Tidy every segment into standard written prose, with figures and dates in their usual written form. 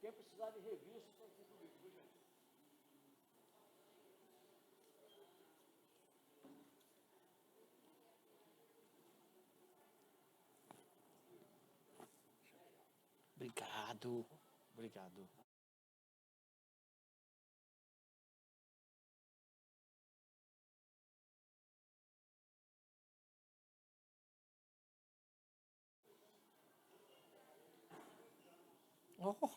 Quem precisar de revista, está aqui comigo, viu, gente? Obrigado. Obrigado. Oh.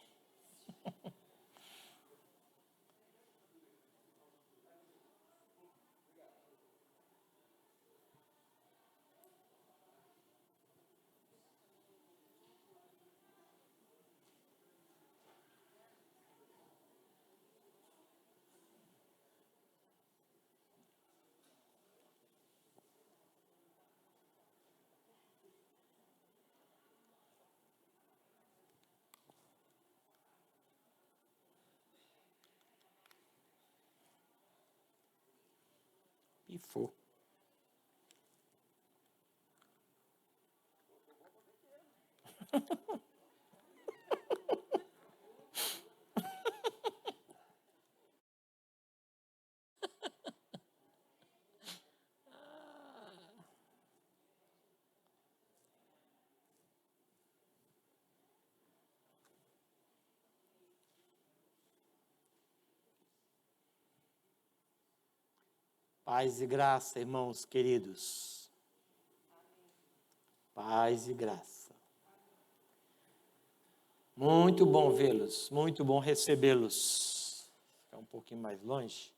Pifou. Paz e graça, irmãos queridos. Paz e graça. Muito bom vê-los, muito bom recebê-los. Ficar um pouquinho mais longe.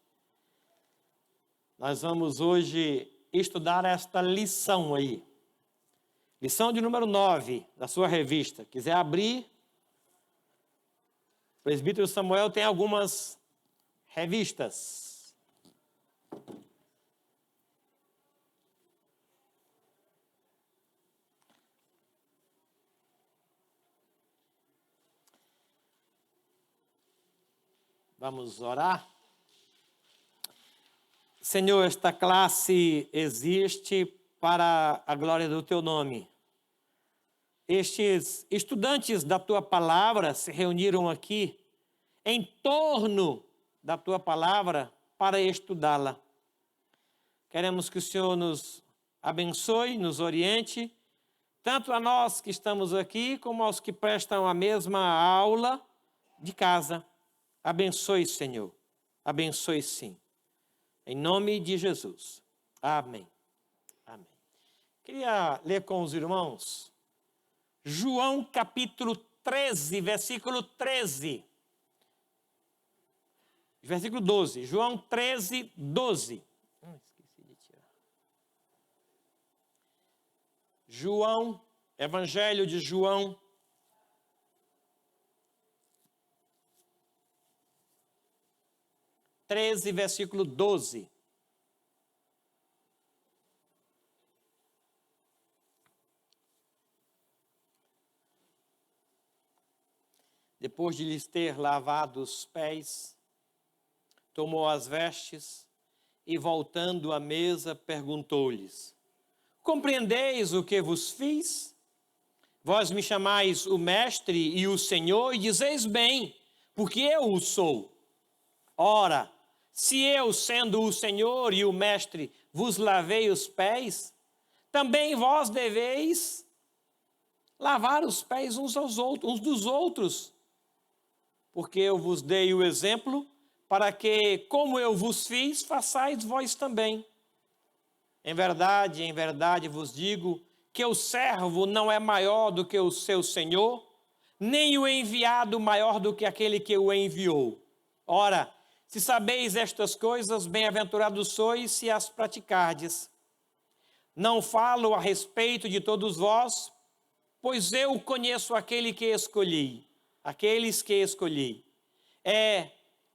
Nós vamos hoje estudar esta lição aí. Lição de número 9 da sua revista. Quiser abrir, o presbítero Samuel tem algumas revistas. Vamos orar? Senhor, esta classe existe para a glória do Teu nome. Estes estudantes da Tua Palavra se reuniram aqui em torno da Tua Palavra para estudá-la. Queremos que o Senhor nos abençoe, nos oriente, tanto a nós que estamos aqui, como aos que prestam a mesma aula de casa. Abençoe, Senhor. Abençoe, sim. Em nome de Jesus. Amém. Amém. Queria ler com os irmãos João capítulo 13, versículo 13. Versículo 12. João 13, 12. Esqueci de tirar. João, Evangelho de João. Versículo 12. Depois de lhes ter lavado os pés, tomou as vestes e, voltando à mesa, perguntou-lhes: compreendeis o que vos fiz? Vós me chamais o Mestre e o Senhor, e dizeis bem, porque eu o sou. Ora, se eu, sendo o Senhor e o Mestre, vos lavei os pés, também vós deveis lavar os pés uns dos outros, porque eu vos dei o exemplo, para que, como eu vos fiz, façais vós também. Em verdade vos digo, que o servo não é maior do que o seu senhor, nem o enviado maior do que aquele que o enviou. Ora, se sabeis estas coisas, bem-aventurados sois se as praticardes. Não falo a respeito de todos vós, pois eu conheço aquele que escolhi, aqueles que escolhi.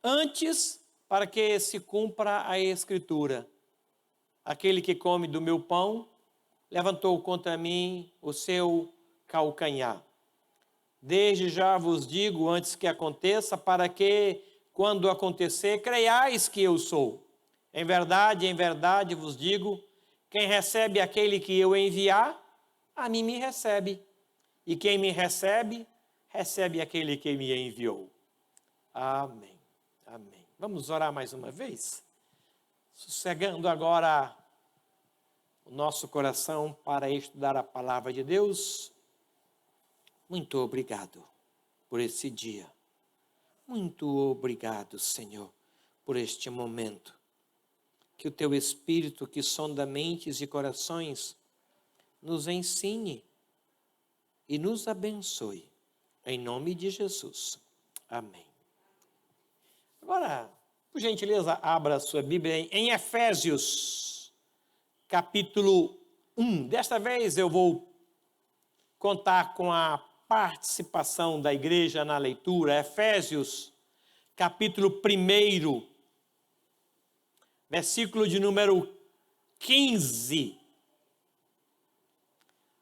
Antes para que se cumpra a Escritura. Aquele que come do meu pão, levantou contra mim o seu calcanhar. Desde já vos digo, antes que aconteça, para que, quando acontecer, creiais que eu sou. Em verdade vos digo, quem recebe aquele que eu enviar, a mim me recebe. E quem me recebe, recebe aquele que me enviou. Amém. Amém. Vamos orar mais uma vez? Sossegando agora o nosso coração para estudar a palavra de Deus. Muito obrigado por esse dia. Muito obrigado, Senhor, por este momento. Que o Teu Espírito, que sonda mentes e corações, nos ensine e nos abençoe. Em nome de Jesus. Amém. Agora, por gentileza, abra a sua Bíblia em Efésios, capítulo 1. Desta vez eu vou contar com a participação da igreja na leitura. Efésios, capítulo 1, versículo de número 15,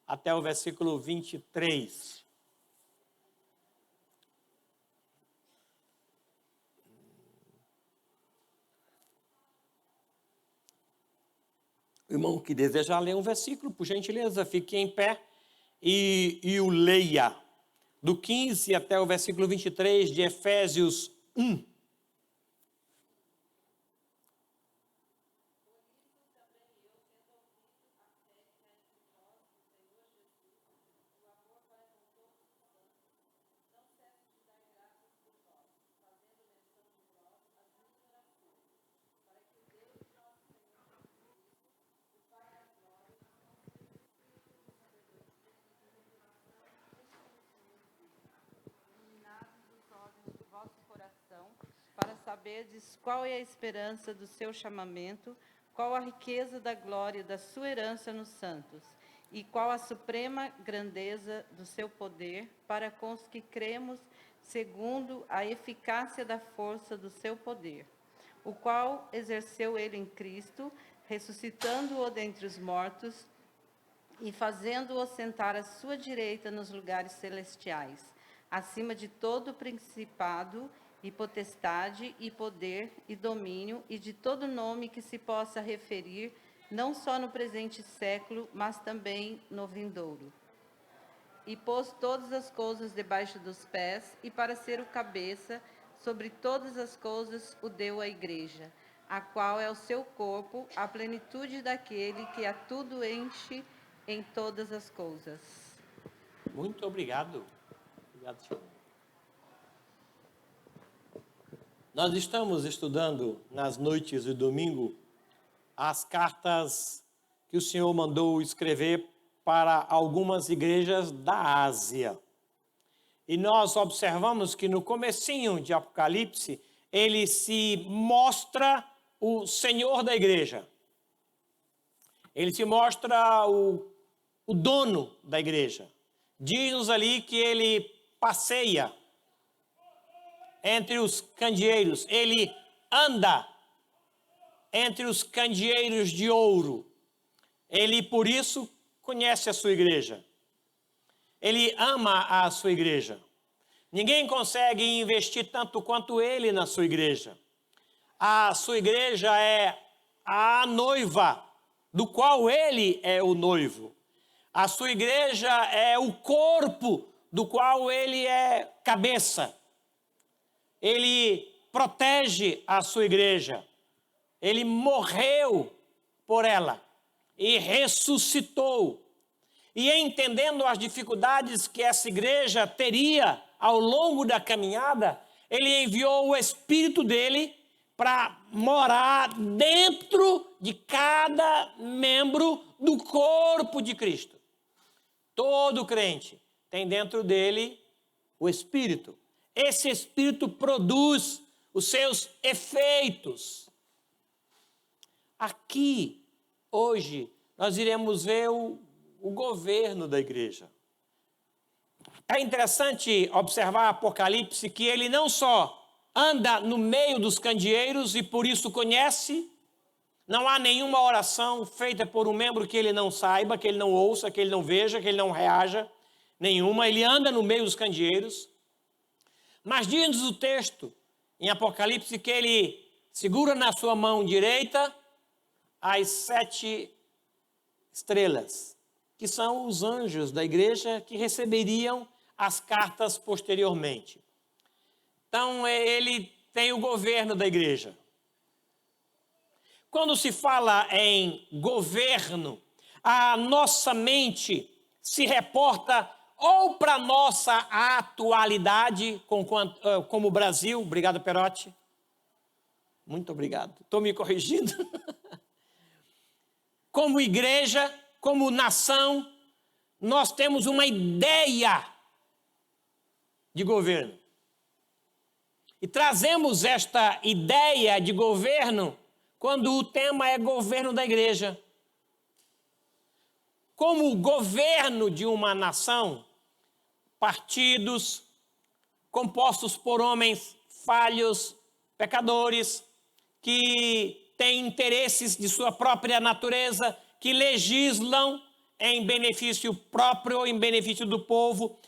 até o versículo 23. O irmão que desejar ler um versículo, por gentileza, fique em pé e o leia. Do 15 até o versículo 23 de Efésios 1. Para saberdes qual é a esperança do seu chamamento, qual a riqueza da glória da sua herança nos santos, e qual a suprema grandeza do seu poder para com os que cremos, segundo a eficácia da força do seu poder, o qual exerceu ele em Cristo, ressuscitando-o dentre os mortos e fazendo-o sentar à sua direita nos lugares celestiais, acima de todo principado e potestade, e poder, e domínio, e de todo nome que se possa referir, não só no presente século, mas também no vindouro. E pôs todas as coisas debaixo dos pés, e para ser o cabeça, sobre todas as coisas o deu à igreja, a qual é o seu corpo, a plenitude daquele que a tudo enche em todas as coisas. Muito obrigado. Obrigado, senhor. Nós estamos estudando nas noites de domingo as cartas que o Senhor mandou escrever para algumas igrejas da Ásia. E nós observamos que no comecinho de Apocalipse, ele se mostra o Senhor da igreja. Ele se mostra o dono da igreja. Diz-nos ali que ele passeia entre os candeeiros, ele anda entre os candeeiros de ouro. Ele, por isso, conhece a sua igreja. Ele ama a sua igreja. Ninguém consegue investir tanto quanto ele na sua igreja. A sua igreja é a noiva, do qual ele é o noivo. A sua igreja é o corpo, do qual ele é cabeça. Ele protege a sua igreja. Ele morreu por ela e ressuscitou. E entendendo as dificuldades que essa igreja teria ao longo da caminhada, ele enviou o Espírito dele para morar dentro de cada membro do corpo de Cristo. Todo crente tem dentro dele o Espírito. Esse Espírito produz os seus efeitos. Aqui, hoje, nós iremos ver o governo da igreja. É interessante observar Apocalipse que ele não só anda no meio dos candeeiros e por isso conhece, não há nenhuma oração feita por um membro que ele não saiba, que ele não ouça, que ele não veja, que ele não reaja, nenhuma. Ele anda no meio dos candeeiros. Mas diz o texto em Apocalipse que ele segura na sua mão direita as 7 estrelas, que são os anjos da igreja que receberiam as cartas posteriormente. Então, ele tem o governo da igreja. Quando se fala em governo, a nossa mente se reporta ou para a nossa atualidade, como o Brasil, obrigado, Perotti. Muito obrigado, estou me corrigindo. Como igreja, como nação, nós temos uma ideia de governo. E trazemos esta ideia de governo quando o tema é governo da igreja. Como governo de uma nação, partidos compostos por homens falhos, pecadores, que têm interesses de sua própria natureza, que legislam em benefício próprio ou em benefício do povo.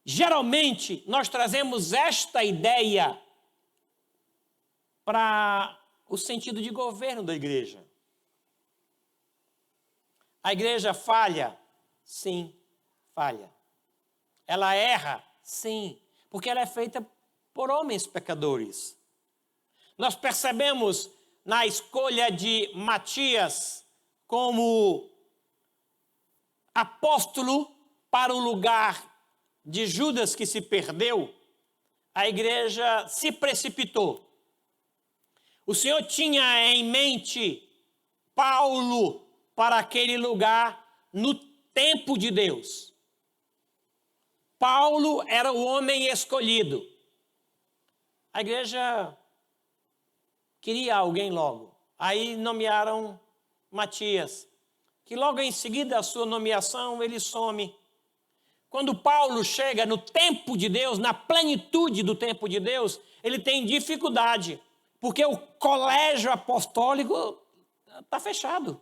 Geralmente, nós trazemos esta ideia para o sentido de governo da igreja. A igreja falha? Sim, falha. Ela erra? Sim, porque ela é feita por homens pecadores. Nós percebemos na escolha de Matias como apóstolo para o lugar de Judas que se perdeu, a igreja se precipitou. O Senhor tinha em mente Paulo para aquele lugar no tempo de Deus. Paulo era o homem escolhido. A igreja queria alguém logo. Aí nomearam Matias, que logo em seguida da sua nomeação ele some. Quando Paulo chega no tempo de Deus, na plenitude do tempo de Deus, ele tem dificuldade, porque o colégio apostólico está fechado.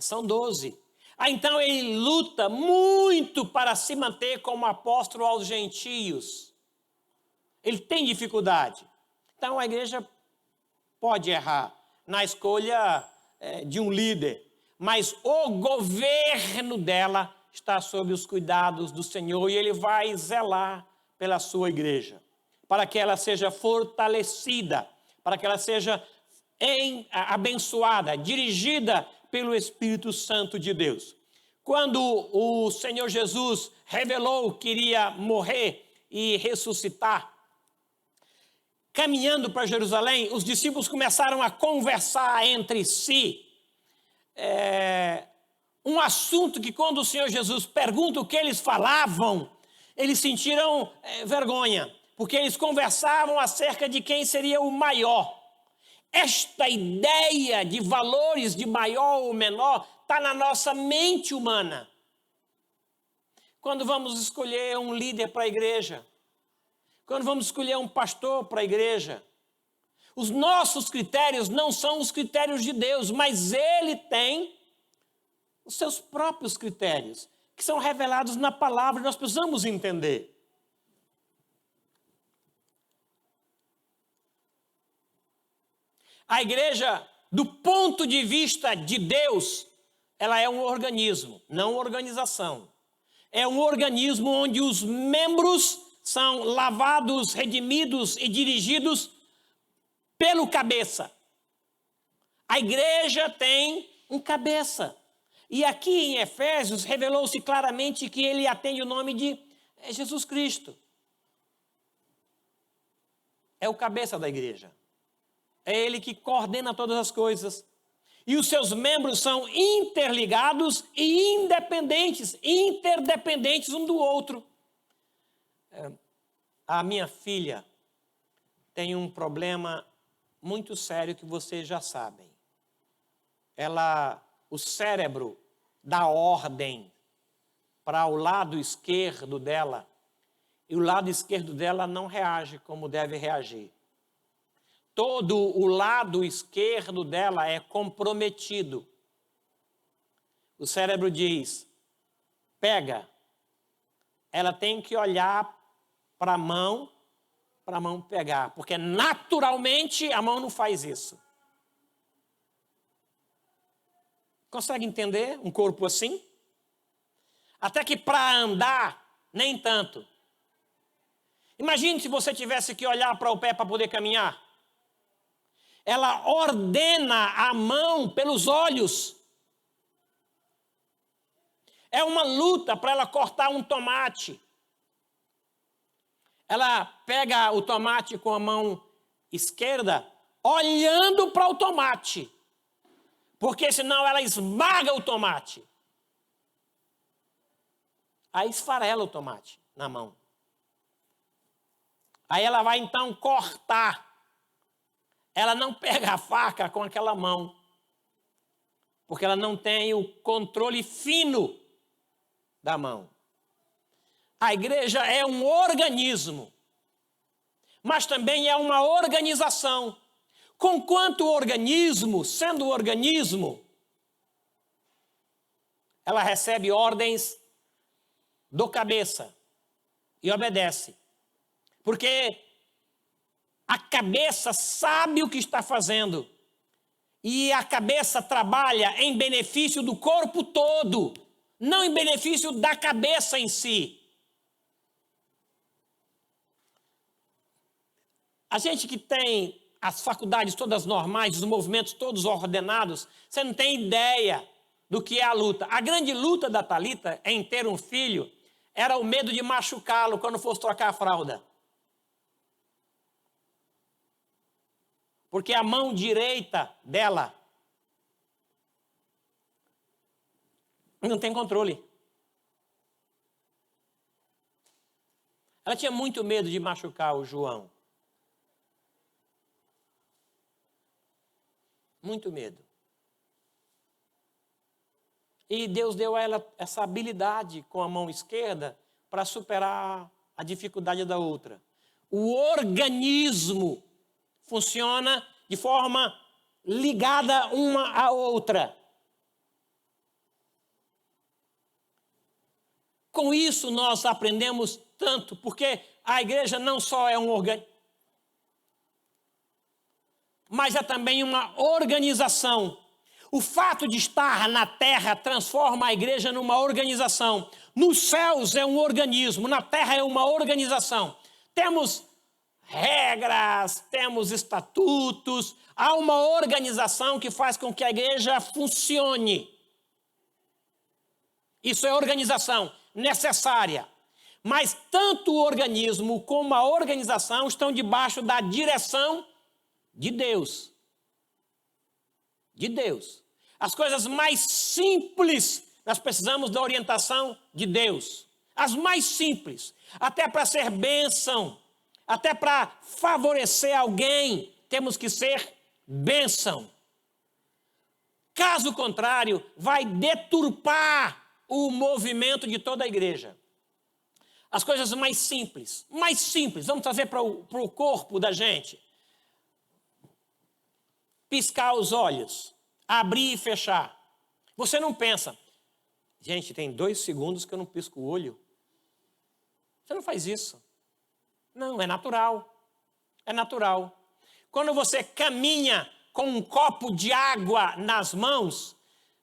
São 12. Então ele luta muito para se manter como apóstolo aos gentios. Ele tem dificuldade. Então a igreja pode errar na escolha de um líder, mas o governo dela está sob os cuidados do Senhor e Ele vai zelar pela sua igreja, para que ela seja fortalecida, para que ela seja abençoada, dirigida pelo Espírito Santo de Deus. Quando o Senhor Jesus revelou que iria morrer e ressuscitar, caminhando para Jerusalém, os discípulos começaram a conversar entre si. Um assunto que quando o Senhor Jesus pergunta o que eles falavam, eles sentiram vergonha, porque eles conversavam acerca de quem seria o maior. Esta ideia de valores de maior ou menor está na nossa mente humana. Quando vamos escolher um líder para a igreja, quando vamos escolher um pastor para a igreja, os nossos critérios não são os critérios de Deus, mas Ele tem os seus próprios critérios, que são revelados na palavra, nós precisamos entender. A igreja, do ponto de vista de Deus, ela é um organismo, não uma organização. É um organismo onde os membros são lavados, redimidos e dirigidos pelo cabeça. A igreja tem um cabeça. E aqui em Efésios revelou-se claramente que ele atende o nome de Jesus Cristo. É o cabeça da igreja. É ele que coordena todas as coisas. E os seus membros são interligados e independentes, interdependentes um do outro. A minha filha tem um problema muito sério que vocês já sabem. O cérebro dá ordem para o lado esquerdo dela, e o lado esquerdo dela não reage como deve reagir. Todo o lado esquerdo dela é comprometido. O cérebro diz, pega. Ela tem que olhar para a mão pegar, porque naturalmente a mão não faz isso. Consegue entender um corpo assim? Até que para andar, nem tanto. Imagine se você tivesse que olhar para o pé para poder caminhar. Ela ordena a mão pelos olhos. É uma luta para ela cortar um tomate. Ela pega o tomate com a mão esquerda, olhando para o tomate. Porque senão ela esmaga o tomate. Aí esfarela o tomate na mão. Aí ela vai então cortar. Ela não pega a faca com aquela mão. Porque ela não tem o controle fino da mão. A igreja é um organismo, mas também é uma organização. Conquanto organismo, sendo organismo, ela recebe ordens do cabeça e obedece. Porque a cabeça sabe o que está fazendo e a cabeça trabalha em benefício do corpo todo, não em benefício da cabeça em si. A gente que tem as faculdades todas normais, os movimentos todos ordenados, você não tem ideia do que é a luta. A grande luta da Thalita em ter um filho era o medo de machucá-lo quando fosse trocar a fralda. Porque a mão direita dela não tem controle. Ela tinha muito medo de machucar o João. Muito medo. E Deus deu a ela essa habilidade com a mão esquerda para superar a dificuldade da outra. O organismo funciona de forma ligada uma à outra. Com isso nós aprendemos tanto, porque a igreja não só é um organismo, mas é também uma organização. O fato de estar na terra transforma a igreja numa organização. Nos céus é um organismo, na terra é uma organização. Temos regras, temos estatutos, há uma organização que faz com que a igreja funcione. Isso é organização necessária. Mas tanto o organismo como a organização estão debaixo da direção de Deus. De Deus. As coisas mais simples, nós precisamos da orientação de Deus. As mais simples. Até para ser bênção, até para favorecer alguém, temos que ser bênção. Caso contrário, vai deturpar o movimento de toda a igreja. As coisas mais simples, vamos trazer para o corpo da gente. Piscar os olhos, abrir e fechar. Você não pensa, gente, tem 2 segundos que eu não pisco o olho. Você não faz isso. Não, é natural. É natural. Quando você caminha com um copo de água nas mãos,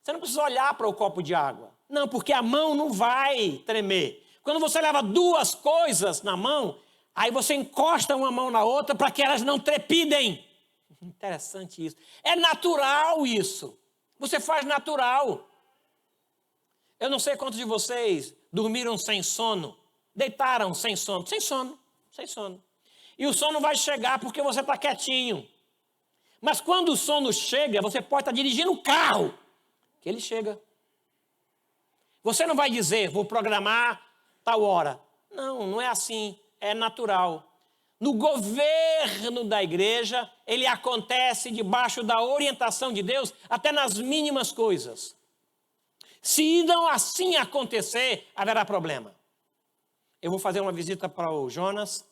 você não precisa olhar para o copo de água. Não, porque a mão não vai tremer. Quando você leva 2 coisas na mão, aí você encosta uma mão na outra para que elas não trepidem. Interessante isso. É natural isso. Você faz natural. Eu não sei quantos de vocês dormiram sem sono, deitaram sem sono. Sem sono. E o sono vai chegar porque você está quietinho. Mas quando o sono chega, você pode estar dirigindo o carro, que ele chega. Você não vai dizer, vou programar tal hora. Não, não é assim. É natural. No governo da igreja, ele acontece debaixo da orientação de Deus, até nas mínimas coisas. Se não assim acontecer, haverá problema. Eu vou fazer uma visita para o Jonas,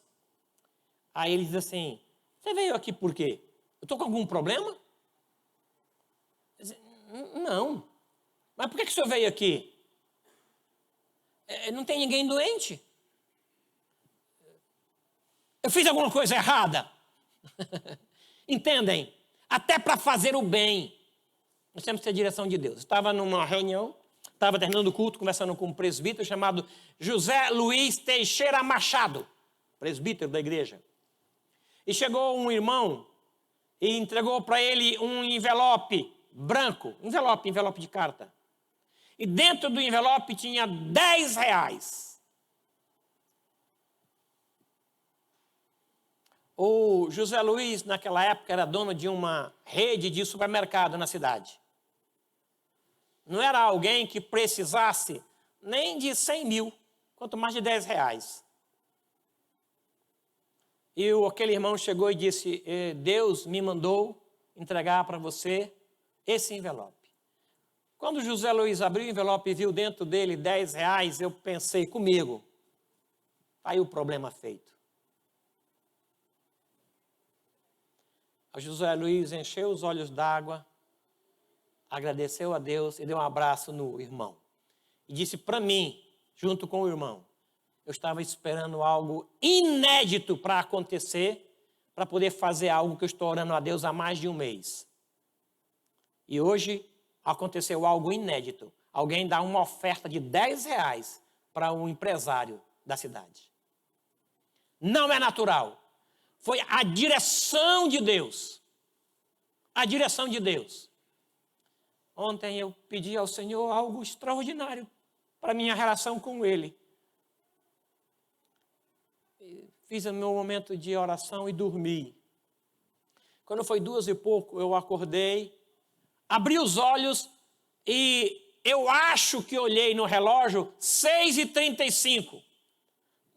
aí ele diz assim, você veio aqui por quê? Eu estou com algum problema? Diz, não. Mas por que o senhor veio aqui? Não tem ninguém doente? Eu fiz alguma coisa errada? Entendem? Até para fazer o bem, nós temos que ter a direção de Deus. Estava numa reunião, estava terminando o culto, conversando com um presbítero chamado José Luiz Teixeira Machado, presbítero da igreja. E chegou um irmão e entregou para ele um envelope branco, envelope de carta. E dentro do envelope tinha R$10. O José Luiz, naquela época, era dono de uma rede de supermercado na cidade. Não era alguém que precisasse nem de 100 mil, quanto mais de R$10. E aquele irmão chegou e disse, Deus me mandou entregar para você esse envelope. Quando José Luiz abriu o envelope e viu dentro dele R$10, eu pensei comigo, aí o problema feito. O José Luiz encheu os olhos d'água, agradeceu a Deus e deu um abraço no irmão. E disse para mim, junto com o irmão, eu estava esperando algo inédito para acontecer, para poder fazer algo que eu estou orando a Deus há mais de um mês. E hoje aconteceu algo inédito. Alguém dá uma oferta de R$10 para um empresário da cidade. Não é natural. Foi a direção de Deus. A direção de Deus. Ontem eu pedi ao Senhor algo extraordinário para a minha relação com Ele. Fiz o meu momento de oração e dormi. Quando foi 2h pouco, eu acordei, abri os olhos e eu acho que olhei no relógio 6h35.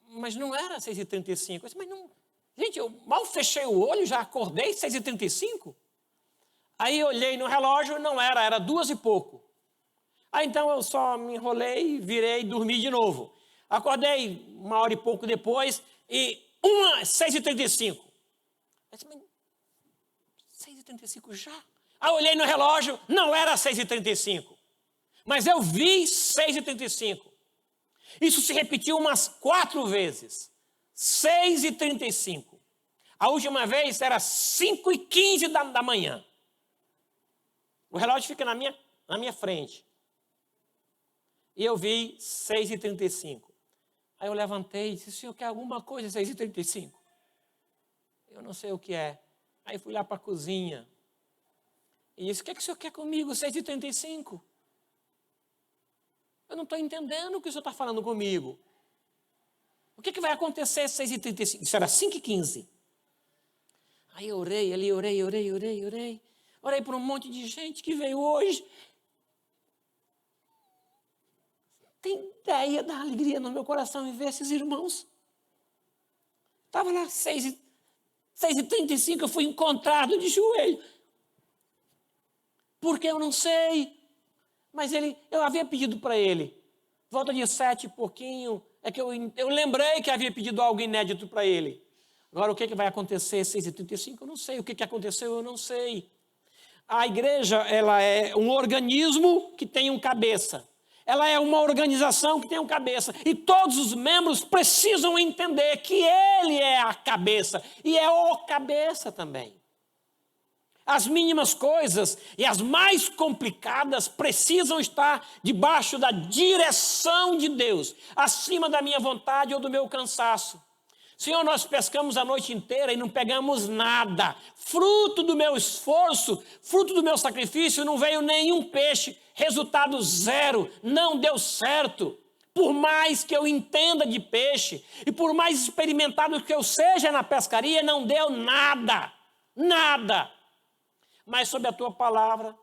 Mas não era 6h35. Eu disse, mas não... Gente, eu mal fechei o olho, já acordei 6h35. Aí olhei no relógio, não era, era 2h pouco. Aí então eu só me enrolei, virei e dormi de novo. Acordei 1h e pouco depois e 6h35. Eu disse, mas 6h35 já? Aí olhei no relógio, não era 6h35. Mas eu vi 6h35. Isso se repetiu umas 4 vezes. 6h35. A última vez era 5h15 da manhã. O relógio fica na minha frente. E eu vi 6h35. Aí eu levantei e disse, senhor, quer alguma coisa 6h35? Eu não sei o que é. Aí fui lá para a cozinha. E disse, o que é que o senhor quer comigo 6h35? Eu não estou entendendo o que o senhor está falando comigo. O que vai acontecer 6h35? Isso era 5h15. Aí eu orei, ali orei. Orei por um monte de gente que veio hoje. Tem ideia da alegria no meu coração em ver esses irmãos? Estava lá 6h35, eu fui encontrado de joelho. Porque eu não sei. Mas eu havia pedido para ele. Volta de 7 e pouquinho. É que eu lembrei que havia pedido algo inédito para ele. Agora, o que vai acontecer 6h35? Eu não sei. O que aconteceu? Eu não sei. A igreja, ela é um organismo que tem um cabeça. Ela é uma organização que tem um cabeça. E todos os membros precisam entender que ele é a cabeça. E é o cabeça também. As mínimas coisas e as mais complicadas precisam estar debaixo da direção de Deus, acima da minha vontade ou do meu cansaço. Senhor, nós pescamos a noite inteira e não pegamos nada. Fruto do meu esforço, fruto do meu sacrifício, não veio nenhum peixe. Resultado zero, não deu certo. Por mais que eu entenda de peixe e por mais experimentado que eu seja na pescaria, não deu nada. Nada. Mas sob a tua palavra.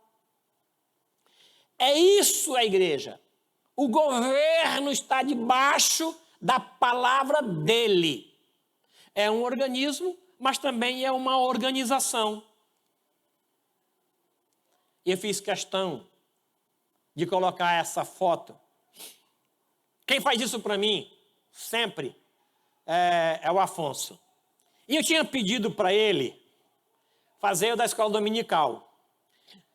É isso a igreja. O governo está debaixo da palavra dele. É um organismo, mas também é uma organização. E eu fiz questão de colocar essa foto. Quem faz isso para mim, sempre, é o Afonso. E eu tinha pedido para ele fazer o da escola dominical.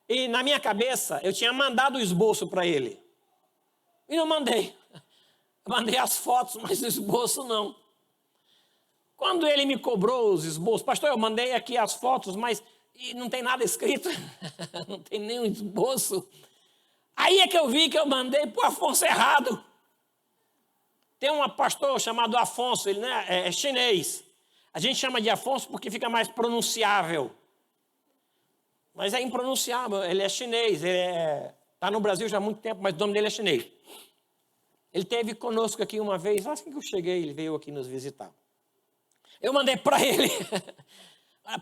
E na minha cabeça, eu tinha mandado o esboço para ele. E não mandei. Eu mandei as fotos, mas o esboço não. Quando ele me cobrou os esboços, pastor, eu mandei aqui as fotos, mas não tem nada escrito. Não tem nenhum esboço. Aí Aí é que eu vi que eu mandei para o Afonso errado. Tem um pastor chamado Afonso, ele é chinês. A gente chama de Afonso porque fica mais pronunciável. Mas é impronunciável, ele é chinês, ele está no Brasil já há muito tempo, mas o nome dele é chinês. Ele esteve conosco aqui uma vez, assim que eu cheguei, ele veio aqui nos visitar. Eu mandei para ele.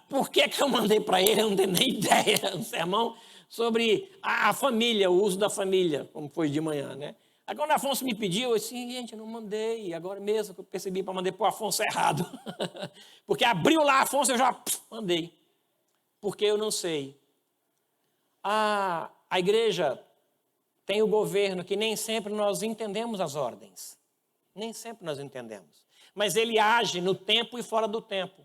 Por que eu mandei para ele? Eu não tenho nem ideia. Um sermão sobre a família, o uso da família, como foi de manhã, né? Aí quando o Afonso me pediu, eu disse, gente, eu não mandei. Agora mesmo que eu percebi para mandar para o Afonso errado. Porque abriu lá Afonso, eu já mandei. Porque eu não sei. A igreja tem o governo que nem sempre nós entendemos as ordens. Nem sempre nós entendemos. Mas ele age no tempo e fora do tempo.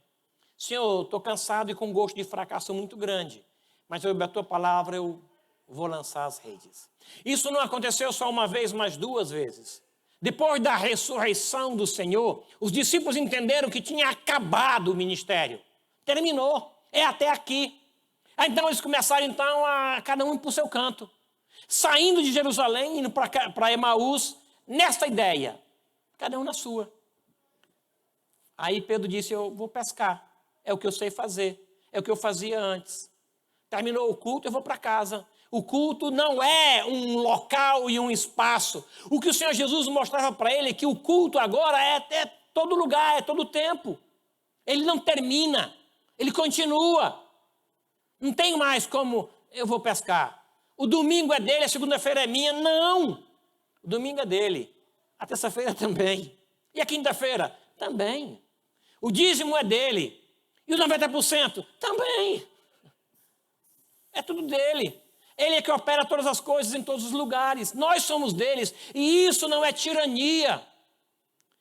Senhor, estou cansado e com gosto de fracasso muito grande. Mas sob a tua palavra eu vou lançar as redes. Isso não aconteceu só uma vez, mas 2 vezes. Depois da ressurreição do Senhor, os discípulos entenderam que tinha acabado o ministério. Terminou. É até aqui. Então eles começaram a cada um para o seu canto. Saindo de Jerusalém, indo para Emaús, nesta ideia. Cada um na sua. Aí Pedro disse, eu vou pescar. É o que eu sei fazer. É o que eu fazia antes. Terminou o culto, eu vou para casa. O culto não é um local e um espaço. O que o Senhor Jesus mostrava para ele é que o culto agora é todo lugar, é todo tempo. Ele não termina, ele continua. Não tem mais como eu vou pescar. O domingo é dele, a segunda-feira é minha. Não! O domingo é dele. A terça-feira também. E a quinta-feira? Também. O dízimo é dele. E os 90%? Também. É tudo dele. Ele é que opera todas as coisas em todos os lugares. Nós somos deles. E isso não é tirania.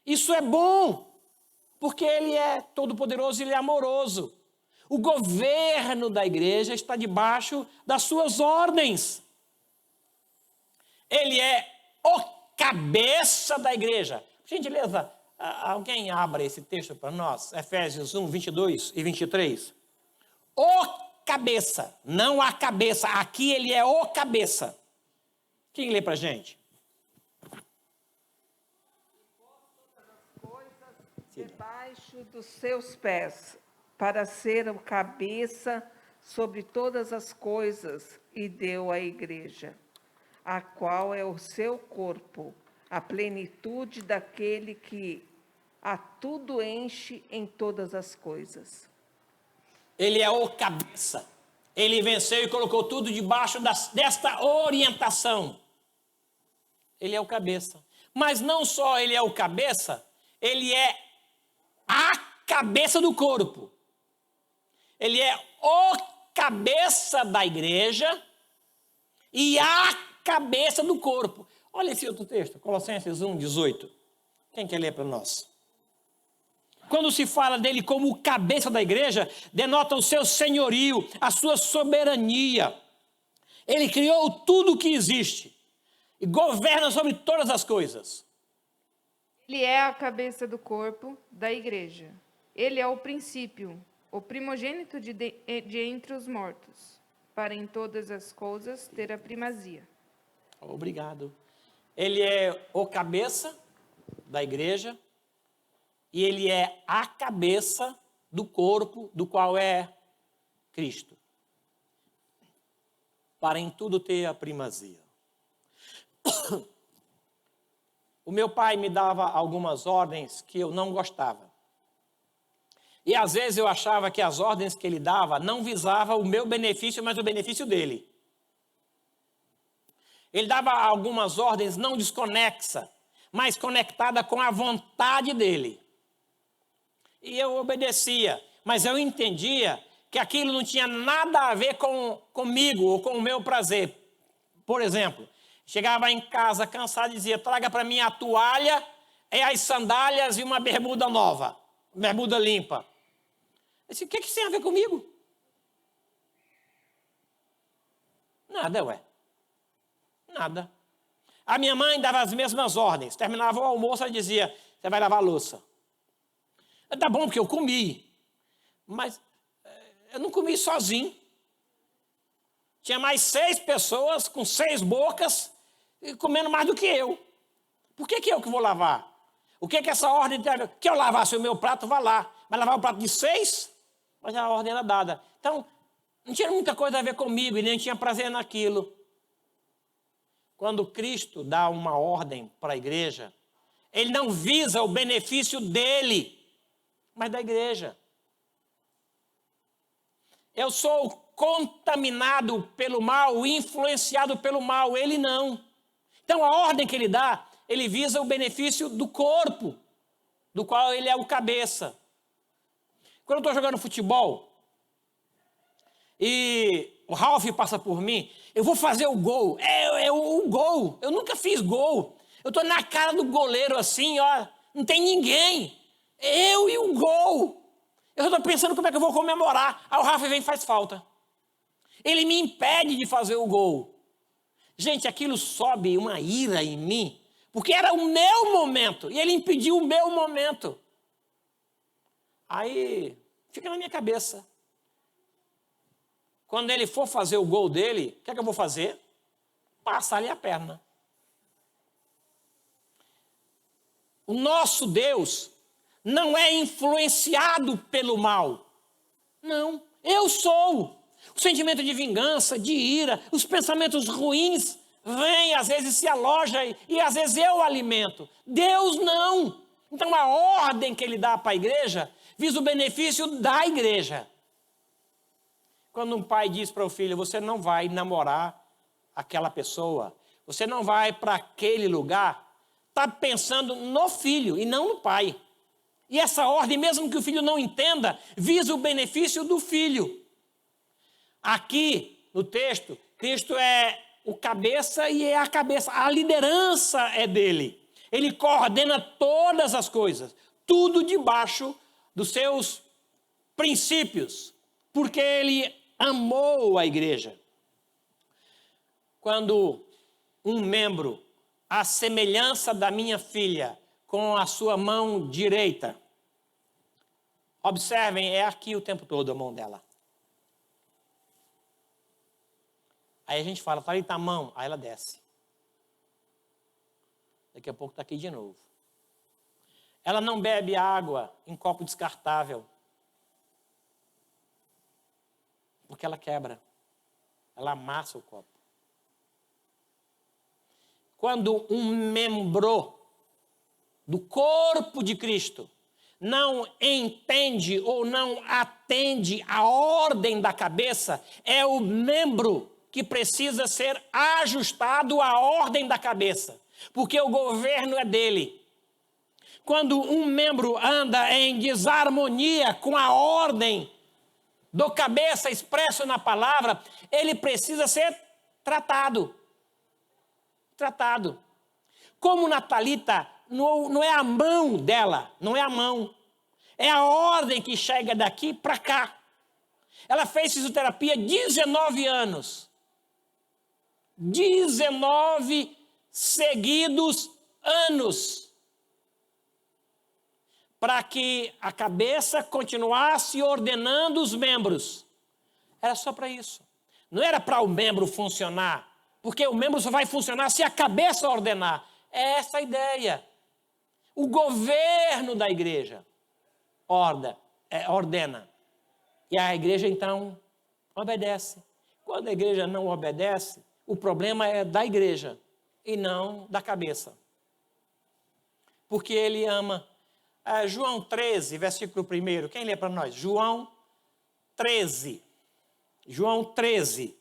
Isso é bom. Porque ele é todo-poderoso e ele é amoroso. O governo da igreja está debaixo das suas ordens. Ele é o cabeça da igreja. Por gentileza, alguém abra esse texto para nós. Efésios 1, 22 e 23. O cabeça, não a cabeça. Aqui ele é o cabeça. Quem lê para a gente? Debaixo dos seus pés, para ser o cabeça sobre todas as coisas, e deu à igreja, a qual é o seu corpo, a plenitude daquele que a tudo enche em todas as coisas. Ele é o cabeça. Ele venceu e colocou tudo debaixo desta orientação. Ele é o cabeça. Mas não só ele é o cabeça, ele é a cabeça do corpo. Ele é o cabeça da igreja e a cabeça do corpo. Olha esse outro texto, Colossenses 1, 18. Quem quer ler para nós? Quando se fala dele como o cabeça da igreja, denota o seu senhorio, a sua soberania. Ele criou tudo o que existe e governa sobre todas as coisas. Ele é a cabeça do corpo da igreja. Ele é o princípio, o primogênito de entre os mortos, para em todas as coisas ter a primazia. Obrigado. Ele é o cabeça da igreja e ele é a cabeça do corpo do qual é Cristo. Para em tudo ter a primazia. O meu pai me dava algumas ordens que eu não gostava. E às vezes eu achava que as ordens que ele dava não visavam o meu benefício, mas o benefício dele. Ele dava algumas ordens não desconexa, mas conectada com a vontade dele. E eu obedecia, mas eu entendia que aquilo não tinha nada a ver comigo ou com o meu prazer. Por exemplo, chegava em casa cansado e dizia, traga para mim a toalha, as sandálias e uma bermuda nova, bermuda limpa. Eu disse, o que isso tem a ver comigo? Nada, ué. Nada. A minha mãe dava as mesmas ordens. Terminava o almoço e dizia, você vai lavar a louça. Tá bom, porque eu comi. Mas eu não comi sozinho. Tinha mais 6 pessoas com 6 bocas e comendo mais do que eu. Por que eu que vou lavar? O que essa ordem tem a ver? Que eu lavasse o meu prato, vá lá. Mas lavar o prato de 6, mas a ordem era dada. Então, não tinha muita coisa a ver comigo e nem tinha prazer naquilo. Quando Cristo dá uma ordem para a igreja, ele não visa o benefício dele, mas da igreja. Eu sou contaminado pelo mal, influenciado pelo mal, ele não. Então a ordem que ele dá, ele visa o benefício do corpo, do qual ele é o cabeça. Quando eu estou jogando futebol e o Ralf passa por mim, eu vou fazer o gol. O gol, eu nunca fiz gol. Eu estou na cara do goleiro assim, ó, não tem ninguém. Eu e o gol. Eu estou pensando como é que eu vou comemorar. Aí o Ralf vem e faz falta. Ele me impede de fazer o gol. Gente, aquilo sobe uma ira em mim, porque era o meu momento, e ele impediu o meu momento. Aí, fica na minha cabeça. Quando ele for fazer o gol dele, o que é que eu vou fazer? Passar-lhe a perna. O nosso Deus não é influenciado pelo mal. Não, eu sou. O sentimento de vingança, de ira, os pensamentos ruins vêm, às vezes se aloja e às vezes eu alimento. Deus não. Então a ordem que ele dá para a igreja visa o benefício da igreja. Quando um pai diz para o filho, você não vai namorar aquela pessoa, você não vai para aquele lugar, está pensando no filho e não no pai. E essa ordem, mesmo que o filho não entenda, visa o benefício do filho. Aqui, no texto, Cristo é o cabeça e é a cabeça. A liderança é dele. Ele coordena todas as coisas. Tudo debaixo dos seus princípios. Porque ele amou a igreja. Quando um membro, à semelhança da minha filha, com a sua mão direita, observem, é aqui o tempo todo a mão dela. Aí a gente fala, Thalita, a mão, aí ela desce. Daqui a pouco está aqui de novo. Ela não bebe água em copo descartável. Porque ela quebra. Ela amassa o copo. Quando um membro do corpo de Cristo não entende ou não atende a ordem da cabeça, é o membro que precisa ser ajustado à ordem da cabeça, porque o governo é dele. Quando um membro anda em desarmonia com a ordem do cabeça expresso na palavra, ele precisa ser tratado. Tratado. Como na Thalita, não é a mão dela, não é a mão. É a ordem que chega daqui para cá. Ela fez fisioterapia 19 anos. 19 seguidos anos. Para que a cabeça continuasse ordenando os membros. Era só para isso. Não era para o membro funcionar. Porque o membro só vai funcionar se a cabeça ordenar. É essa a ideia. O governo da igreja ordena. E a igreja, então, obedece. Quando a igreja não obedece, o problema é da igreja e não da cabeça. Porque ele ama. João 13, versículo 1. Quem lê para nós? João 13. João 13,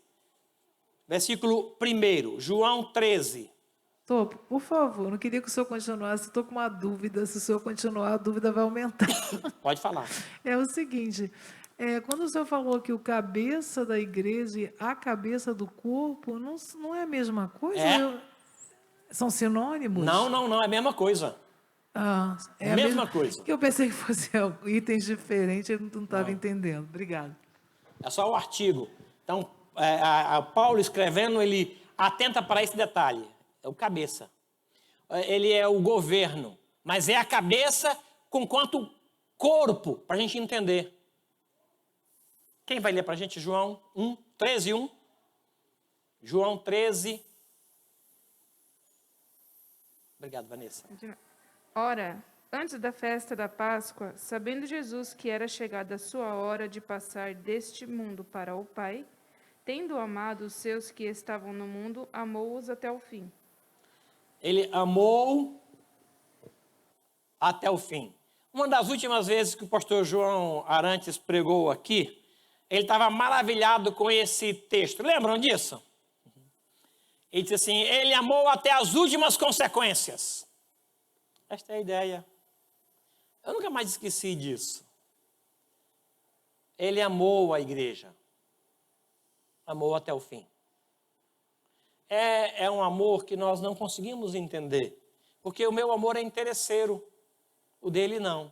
versículo 1. João 13. Topo, por favor, não queria que o senhor continuasse, estou com uma dúvida, se o senhor continuar, a dúvida vai aumentar. Pode falar. É o seguinte, quando o senhor falou que o cabeça da igreja e a cabeça do corpo, não é a mesma coisa? São sinônimos? Não, é a mesma coisa. É a mesma coisa. Que eu pensei que fossem itens diferentes, eu não estava entendendo. Obrigado. É só o artigo. Então, Paulo escrevendo, ele atenta para esse detalhe. É o cabeça. Ele é o governo, mas é a cabeça com quanto corpo, para a gente entender. Quem vai ler para a gente? João 1, 13, 1. João 13. Obrigado, Vanessa. Ora, antes da festa da Páscoa, sabendo Jesus que era chegada a sua hora de passar deste mundo para o Pai, tendo amado os seus que estavam no mundo, amou-os até o fim. Ele amou até o fim. Uma das últimas vezes que o pastor João Arantes pregou aqui, ele estava maravilhado com esse texto. Lembram disso? Ele disse assim, ele amou até as últimas consequências. Esta é a ideia. Eu nunca mais esqueci disso. Ele amou a igreja. Amou até o fim. É um amor que nós não conseguimos entender. Porque o meu amor é interesseiro. O dele não.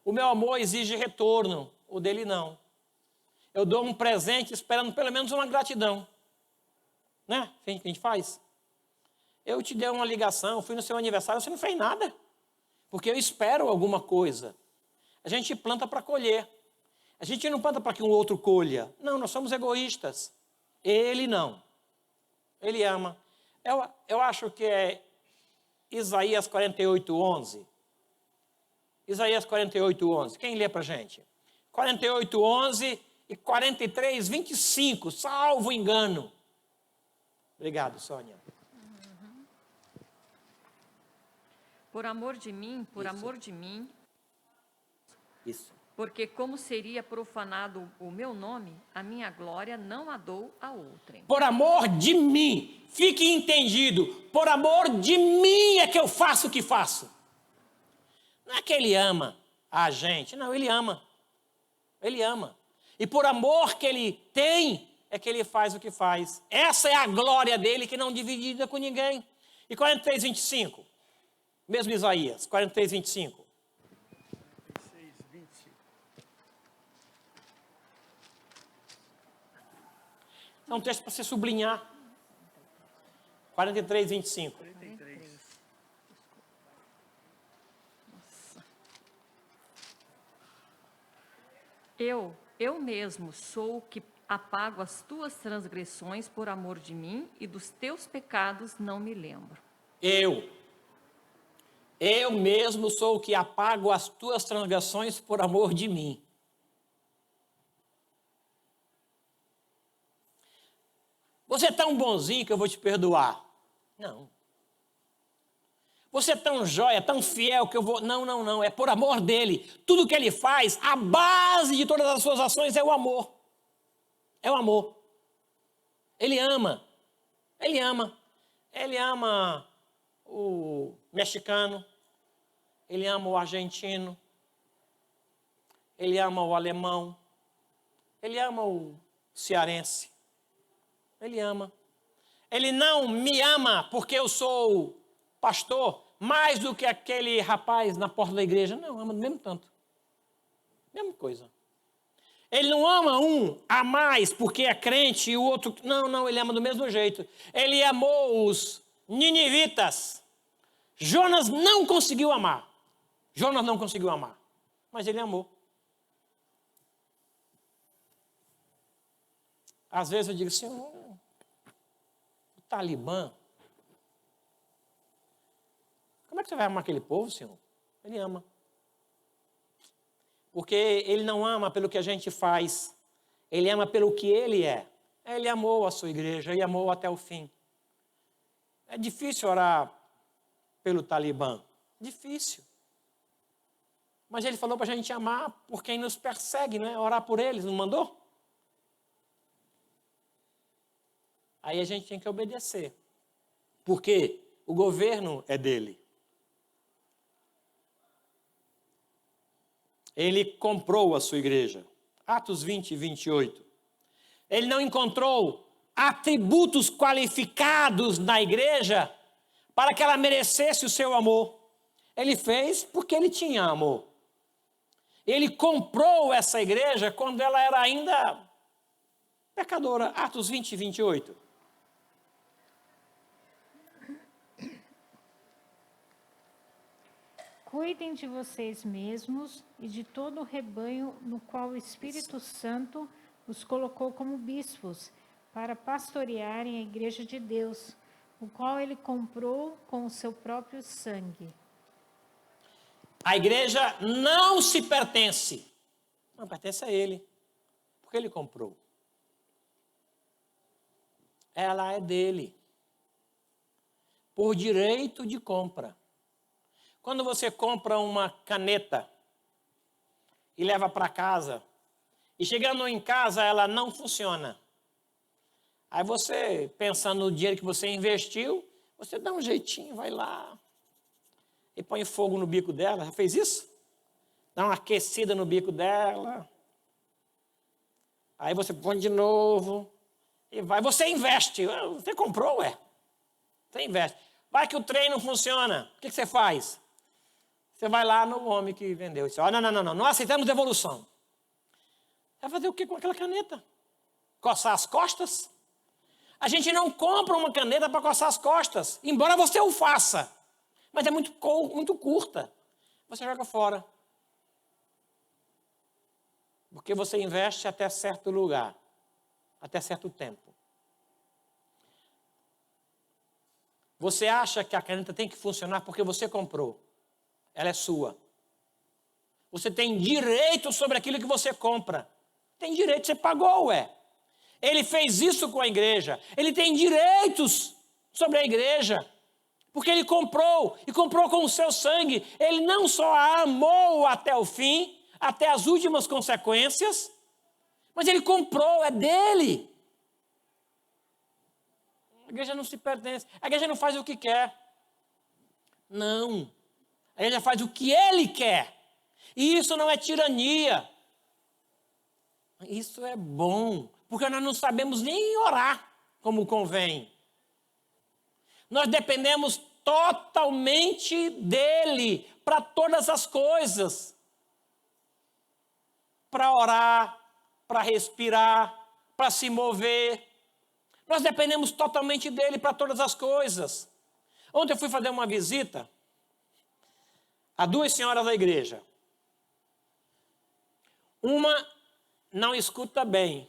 O meu amor exige retorno. O dele não. Eu dou um presente esperando pelo menos uma gratidão. Né? O que a gente faz? Eu te dei uma ligação, fui no seu aniversário, você não fez nada. Porque eu espero alguma coisa. A gente planta para colher. A gente não planta para que um outro colha. Não, nós somos egoístas. Ele não. Ele ama. Eu acho que é Isaías 48:11. Isaías 48:11. Quem lê para a gente? 48:11 e 43:25, salvo engano. Obrigado, Sônia. Por amor de mim, Isso. porque como seria profanado o meu nome, a minha glória não a dou a outrem. Por amor de mim, fique entendido, por amor de mim é que eu faço o que faço. Não é que ele ama a gente, não, ele ama. Ele ama. E por amor que ele tem, é que ele faz o que faz. Essa é a glória dele, que não é dividida com ninguém. E 43:25, mesmo Isaías, 43:25. É um texto para você sublinhar. 43:25. Eu mesmo sou o que apago as tuas transgressões por amor de mim, e dos teus pecados não me lembro. Eu mesmo sou o que apago as tuas transgressões por amor de mim. Você é tão bonzinho que eu vou te perdoar. Não. Você é tão jóia, tão fiel que eu vou... Não. É por amor dele. Tudo que ele faz, a base de todas as suas ações é o amor. É o amor. Ele ama. Ele ama. Ele ama o mexicano. Ele ama o argentino. Ele ama o alemão. Ele ama o cearense. Ele ama. Ele não me ama porque eu sou pastor mais do que aquele rapaz na porta da igreja. Não, ama do mesmo tanto. Mesma coisa. Ele não ama um a mais porque é crente e o outro... Não, ele ama do mesmo jeito. Ele amou os ninivitas. Jonas não conseguiu amar. Mas ele amou. Às vezes eu digo, Senhor, o Talibã, como é que você vai amar aquele povo, Senhor? Ele ama. Porque ele não ama pelo que a gente faz, ele ama pelo que ele é. Ele amou a sua igreja, ele amou até o fim. É difícil orar pelo Talibã, difícil. Mas ele falou para a gente amar por quem nos persegue, né? Orar por eles, não mandou? Aí a gente tem que obedecer. Porque o governo é dele. Ele comprou a sua igreja. Atos 20:28. Ele não encontrou atributos qualificados na igreja para que ela merecesse o seu amor. Ele fez porque ele tinha amor. Ele comprou essa igreja quando ela era ainda pecadora. Atos 20:28. Cuidem de vocês mesmos e de todo o rebanho no qual o Espírito Santo os colocou como bispos, para pastorearem a igreja de Deus, o qual ele comprou com o seu próprio sangue. A igreja não se pertence. Não, pertence a ele. Porque ele comprou. Ela é dele. Por direito de compra. Quando você compra uma caneta e leva para casa, e chegando em casa ela não funciona. Aí você, pensando no dinheiro que você investiu, você dá um jeitinho, vai lá e põe fogo no bico dela. Já fez isso? Dá uma aquecida no bico dela. Aí você põe de novo e vai. Você investe. Você comprou, ué. Você investe. Vai que o trem não funciona. O que você faz? Você vai lá no homem que vendeu. Diz, não aceitamos devolução. Vai fazer o que com aquela caneta? Coçar as costas? A gente não compra uma caneta para coçar as costas, embora você o faça. Mas é muito curta. Você joga fora. Porque você investe até certo lugar, até certo tempo. Você acha que a caneta tem que funcionar porque você comprou. Ela é sua. Você tem direito sobre aquilo que você compra. Tem direito, você pagou, ué. Ele fez isso com a igreja. Ele tem direitos sobre a igreja. Porque ele comprou, e comprou com o seu sangue. Ele não só a amou até o fim, até as últimas consequências, mas ele comprou, é dele. A igreja não se pertence. A igreja não faz o que quer. Não. A igreja faz o que ele quer. E isso não é tirania. Isso é bom, porque nós não sabemos nem orar como convém. Nós dependemos totalmente dele para todas as coisas. Para orar, para respirar, para se mover. Nós dependemos totalmente dele para todas as coisas. Ontem eu fui fazer uma visita a 2 senhoras da igreja. Uma não escuta bem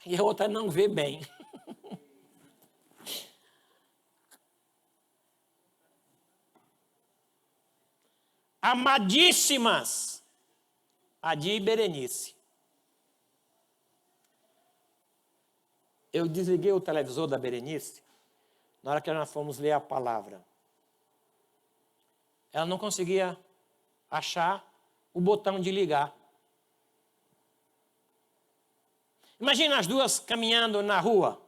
e a outra não vê bem. Amadíssimas, Adi e Berenice. Eu desliguei o televisor da Berenice na hora que nós fomos ler a palavra. Ela não conseguia achar o botão de ligar. Imagina as duas caminhando na rua,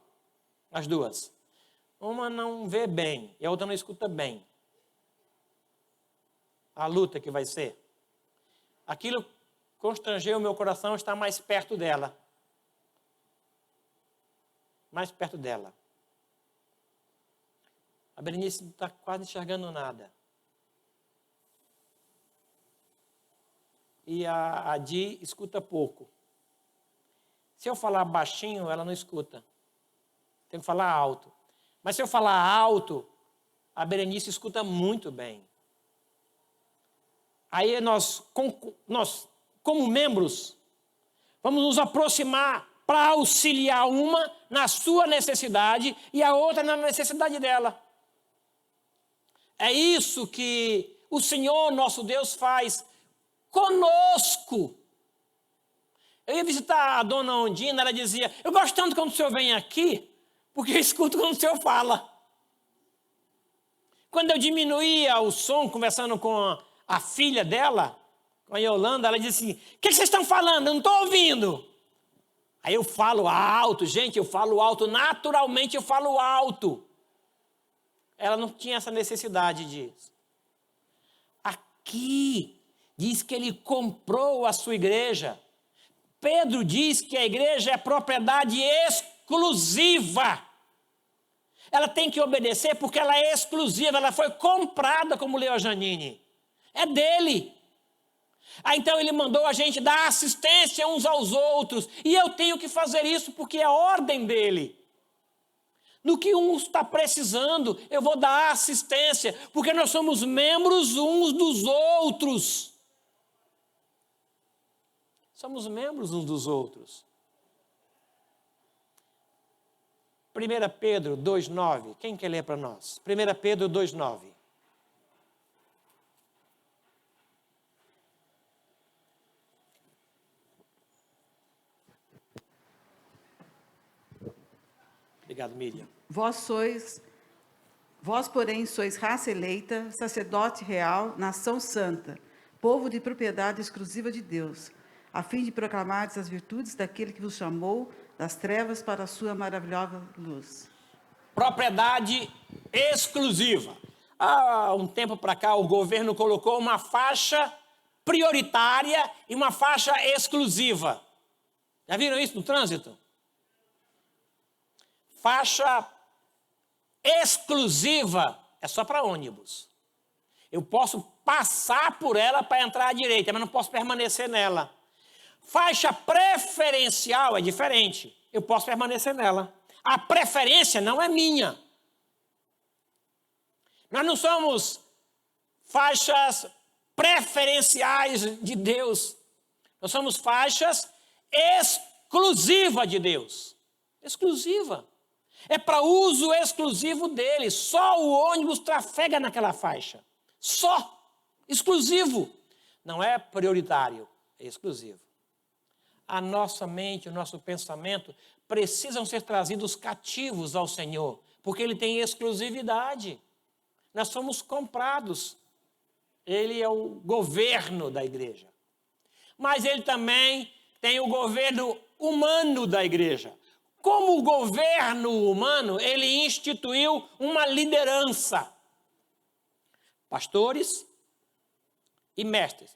as duas. Uma não vê bem e a outra não escuta bem. A luta que vai ser. Aquilo constrangeu o meu coração estar mais perto dela. Mais perto dela. A Berenice não está quase enxergando nada. E a Adi escuta pouco. Se eu falar baixinho, ela não escuta. Tenho que falar alto. Mas se eu falar alto, a Berenice escuta muito bem. Aí nós, como membros, vamos nos aproximar para auxiliar uma na sua necessidade e a outra na necessidade dela. É isso que o Senhor, nosso Deus, faz conosco. Eu ia visitar a dona Ondina, ela dizia, eu gosto tanto quando o senhor vem aqui, porque eu escuto quando o senhor fala. Quando eu diminuía o som, conversando com a filha dela, com a Yolanda, ela disse assim, o que vocês estão falando? Eu não estou ouvindo. Aí eu falo alto, gente, eu falo alto, naturalmente eu falo alto. Ela não tinha essa necessidade disso. Aqui, diz que ele comprou a sua igreja. Pedro diz que a igreja é propriedade exclusiva. Ela tem que obedecer porque ela é exclusiva, ela foi comprada, como leu a Janine. É dele. Então ele mandou a gente dar assistência uns aos outros. E eu tenho que fazer isso porque é a ordem dele. No que um está precisando, eu vou dar assistência, porque nós somos membros uns dos outros. Somos membros uns dos outros. 1 Pedro 2,9. Quem quer ler para nós? 1 Pedro 2,9. Obrigado, Miriam. Vós, porém, sois raça eleita, sacerdote real, nação santa, povo de propriedade exclusiva de Deus, a fim de proclamardes as virtudes daquele que vos chamou das trevas para a sua maravilhosa luz. Propriedade exclusiva. Há um tempo para cá, o governo colocou uma faixa prioritária e uma faixa exclusiva. Já viram isso no trânsito? Faixa exclusiva é só para ônibus. Eu posso passar por ela para entrar à direita, mas não posso permanecer nela. Faixa preferencial é diferente. Eu posso permanecer nela. A preferência não é minha. Nós não somos faixas preferenciais de Deus. Nós somos faixas exclusivas de Deus. Exclusiva. É para uso exclusivo dele. Só o ônibus trafega naquela faixa. Só. Exclusivo. Não é prioritário, é exclusivo. A nossa mente, o nosso pensamento precisam ser trazidos cativos ao Senhor, porque Ele tem exclusividade. Nós somos comprados. Ele é o governo da igreja. Mas Ele também tem o governo humano da igreja. Como governo humano, Ele instituiu uma liderança. Pastores e mestres.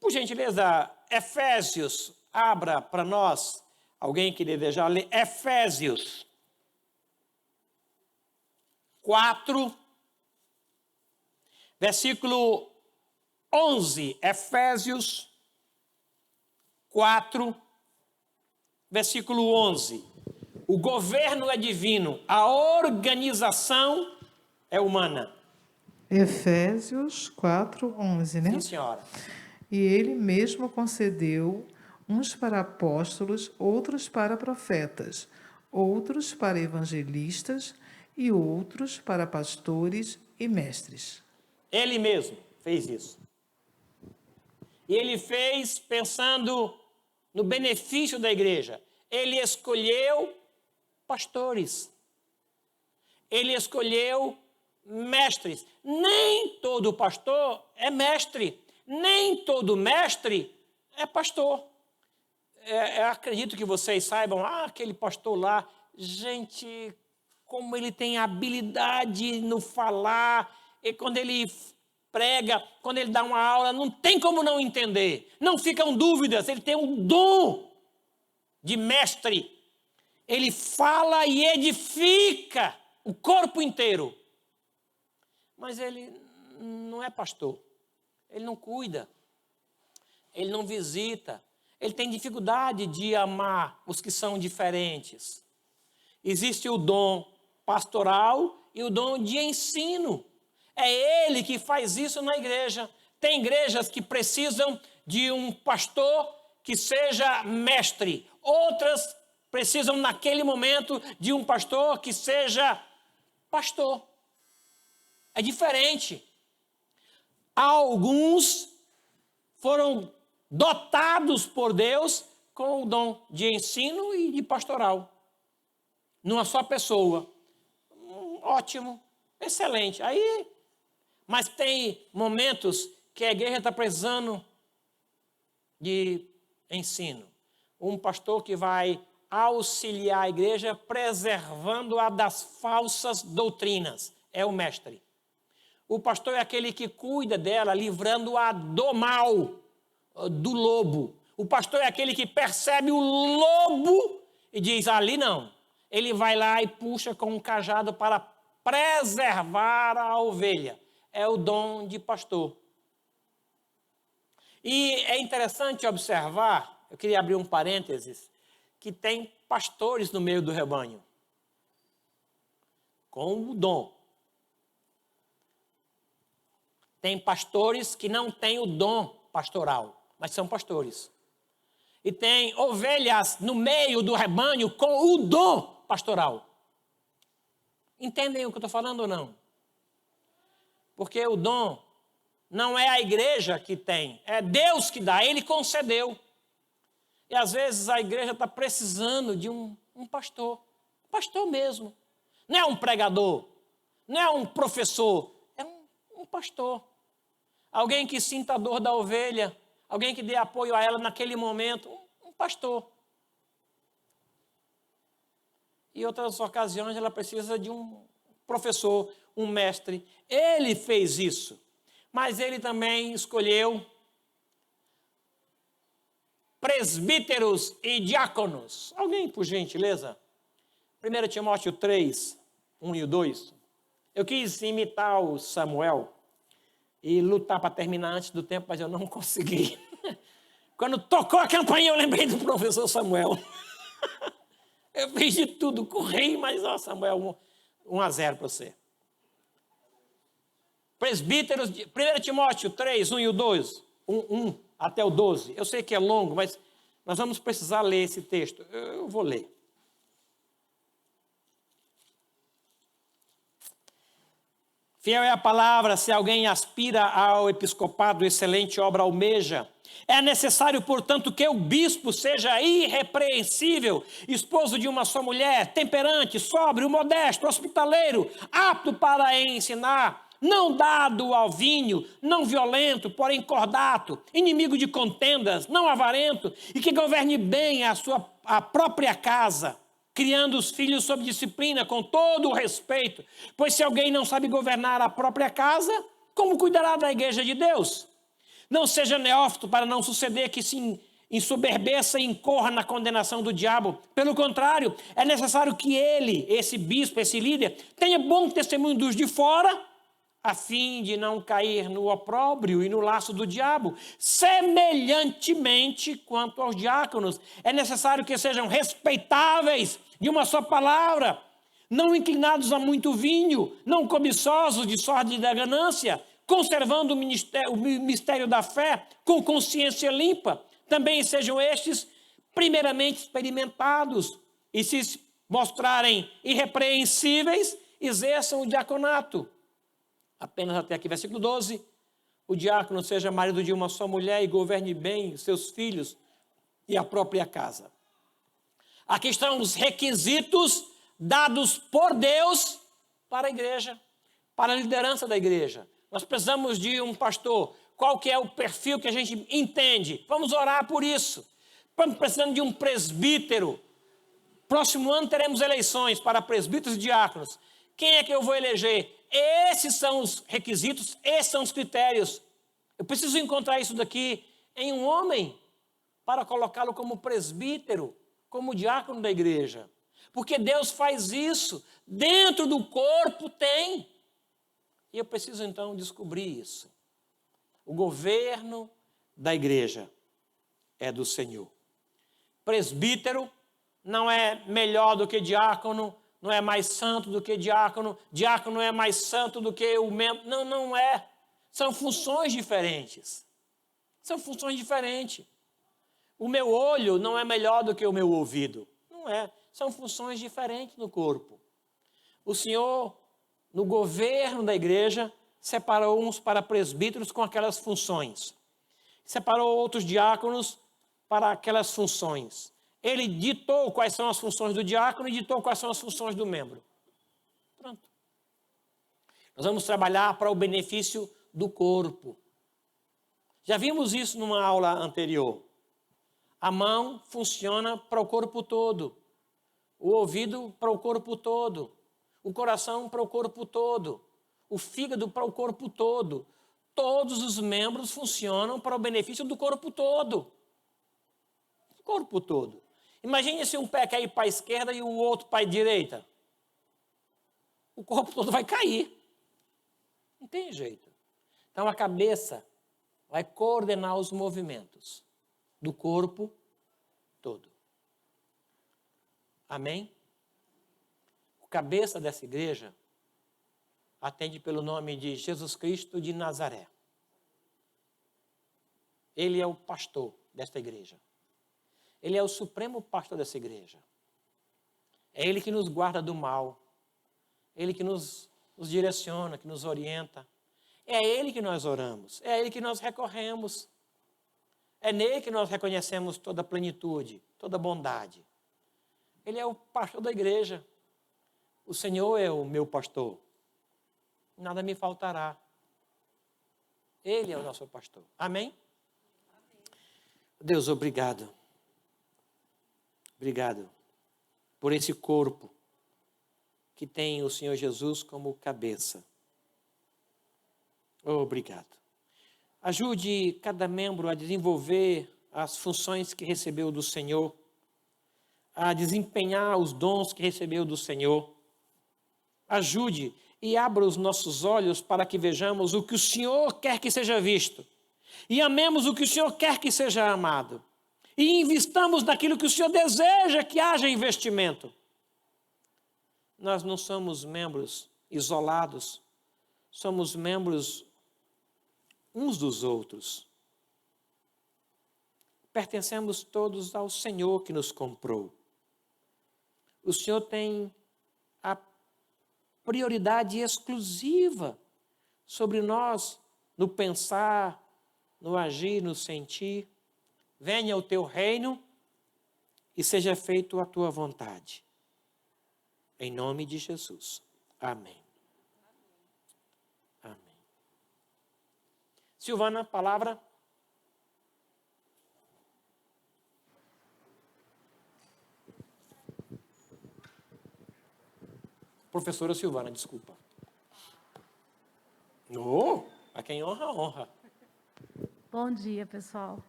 Por gentileza, Efésios, abra para nós, alguém que desejar ler, Efésios 4, versículo 11. Efésios 4, versículo 11. O governo é divino, a organização é humana. Efésios 4:11, né? Sim, senhora. E ele mesmo concedeu uns para apóstolos, outros para profetas, outros para evangelistas e outros para pastores e mestres. Ele mesmo fez isso. E ele fez pensando no benefício da igreja. Ele escolheu pastores. Ele escolheu mestres. Nem todo pastor é mestre. Nem todo mestre é pastor. Eu acredito que vocês saibam, aquele pastor lá, gente, como ele tem habilidade no falar, e quando ele prega, quando ele dá uma aula, não tem como não entender. Não ficam dúvidas, ele tem um dom de mestre. Ele fala e edifica o corpo inteiro. Mas ele não é pastor. Ele não cuida. Ele não visita. Ele tem dificuldade de amar os que são diferentes. Existe o dom pastoral e o dom de ensino. É ele que faz isso na igreja. Tem igrejas que precisam de um pastor que seja mestre. Outras precisam, naquele momento, de um pastor que seja pastor. É diferente. Alguns foram dotados por Deus com o dom de ensino e de pastoral. Numa só pessoa. Ótimo, excelente. Mas tem momentos que a igreja está precisando de ensino. Um pastor que vai auxiliar a igreja preservando-a das falsas doutrinas. É o mestre. O pastor é aquele que cuida dela, livrando-a do mal, do lobo. O pastor é aquele que percebe o lobo e diz, ali não. Ele vai lá e puxa com um cajado para preservar a ovelha. É o dom de pastor. E é interessante observar, eu queria abrir um parênteses, que tem pastores no meio do rebanho. Com o dom. Tem pastores que não têm o dom pastoral, mas são pastores. E tem ovelhas no meio do rebanho com o dom pastoral. Entendem o que eu estou falando ou não? Porque o dom não é a igreja que tem, é Deus que dá, Ele concedeu. E às vezes a igreja está precisando de um pastor mesmo. Não é um pregador, não é um professor, é um pastor. Alguém que sinta a dor da ovelha, alguém que dê apoio a ela naquele momento, um pastor. Em outras ocasiões ela precisa de um professor, um mestre. Ele fez isso, mas ele também escolheu presbíteros e diáconos. Alguém, por gentileza? 1 Timóteo 3, 1 e 2. Eu quis imitar o Samuel e lutar para terminar antes do tempo, mas eu não consegui. Quando tocou a campainha, eu lembrei do professor Samuel. Eu fiz de tudo, corri, mas, ó, Samuel, 1-0 para você. Presbíteros, 1 Timóteo 3, 1 e 2, 1 até o 12. Eu sei que é longo, mas nós vamos precisar ler esse texto. Eu vou ler. Fiel é a palavra, se alguém aspira ao episcopado, excelente obra almeja. É necessário, portanto, que o bispo seja irrepreensível, esposo de uma só mulher, temperante, sóbrio, modesto, hospitaleiro, apto para ensinar, não dado ao vinho, não violento, porém cordato, inimigo de contendas, não avarento, e que governe bem a própria casa, criando os filhos sob disciplina, com todo o respeito. Pois se alguém não sabe governar a própria casa, como cuidará da igreja de Deus? Não seja neófito para não suceder que se ensoberbeça e incorra na condenação do diabo. Pelo contrário, é necessário que ele, esse bispo, esse líder, tenha bom testemunho dos de fora, a fim de não cair no opróbrio e no laço do diabo. Semelhantemente quanto aos diáconos, é necessário que sejam respeitáveis, de uma só palavra, não inclinados a muito vinho, não cobiçosos de sorte e da ganância, conservando o mistério da fé com consciência limpa. Também sejam estes primeiramente experimentados e, se mostrarem irrepreensíveis, exerçam o diaconato. Apenas até aqui, versículo 12. O diácono seja marido de uma só mulher e governe bem seus filhos e a própria casa. Aqui estão os requisitos dados por Deus para a igreja, para a liderança da igreja. Nós precisamos de um pastor. Qual que é o perfil que a gente entende? Vamos orar por isso. Estamos precisando de um presbítero. Próximo ano teremos eleições para presbíteros e diáconos. Quem é que eu vou eleger? Esses são os requisitos, esses são os critérios. Eu preciso encontrar isso daqui em um homem para colocá-lo como presbítero, como diácono da igreja. Porque Deus faz isso. Dentro do corpo tem. E eu preciso então descobrir isso. O governo da igreja é do Senhor. Presbítero não é melhor do que diácono, não é mais santo do que diácono, diácono é mais santo do que o membro. Não, não é. São funções diferentes. São funções diferentes. O meu olho não é melhor do que o meu ouvido. Não é. São funções diferentes no corpo. O Senhor, no governo da igreja, separou uns para presbíteros com aquelas funções. Separou outros diáconos para aquelas funções. Ele ditou quais são as funções do diácono e ditou quais são as funções do membro. Pronto. Nós vamos trabalhar para o benefício do corpo. Já vimos isso numa aula anterior. A mão funciona para o corpo todo. O ouvido para o corpo todo. O coração para o corpo todo. O fígado para o corpo todo. Todos os membros funcionam para o benefício do corpo todo. O corpo todo. Imagine se um pé cair para a esquerda e o outro para a direita. O corpo todo vai cair. Não tem jeito. Então a cabeça vai coordenar os movimentos do corpo todo. Amém? O cabeça dessa igreja atende pelo nome de Jesus Cristo de Nazaré. Ele é o pastor desta igreja. Ele é o supremo pastor dessa igreja. É Ele que nos guarda do mal. Ele que nos direciona, que nos orienta. É a Ele que nós oramos, é a Ele que nós recorremos. É nele que nós reconhecemos toda a plenitude, toda a bondade. Ele é o pastor da igreja. O Senhor é o meu pastor. Nada me faltará. Ele é o nosso pastor. Amém? Deus, obrigado. Obrigado por esse corpo que tem o Senhor Jesus como cabeça. Obrigado. Ajude cada membro a desenvolver as funções que recebeu do Senhor, a desempenhar os dons que recebeu do Senhor. Ajude e abra os nossos olhos para que vejamos o que o Senhor quer que seja visto. E amemos o que o Senhor quer que seja amado. E investamos naquilo que o Senhor deseja que haja investimento. Nós não somos membros isolados, somos membros uns dos outros. Pertencemos todos ao Senhor que nos comprou. O Senhor tem a prioridade exclusiva sobre nós, no pensar, no agir, no sentir. Venha o teu reino e seja feito a tua vontade. Em nome de Jesus. Amém. Amém. Silvana, palavra. Professora Silvana, desculpa. A quem honra, honra. Bom dia, pessoal.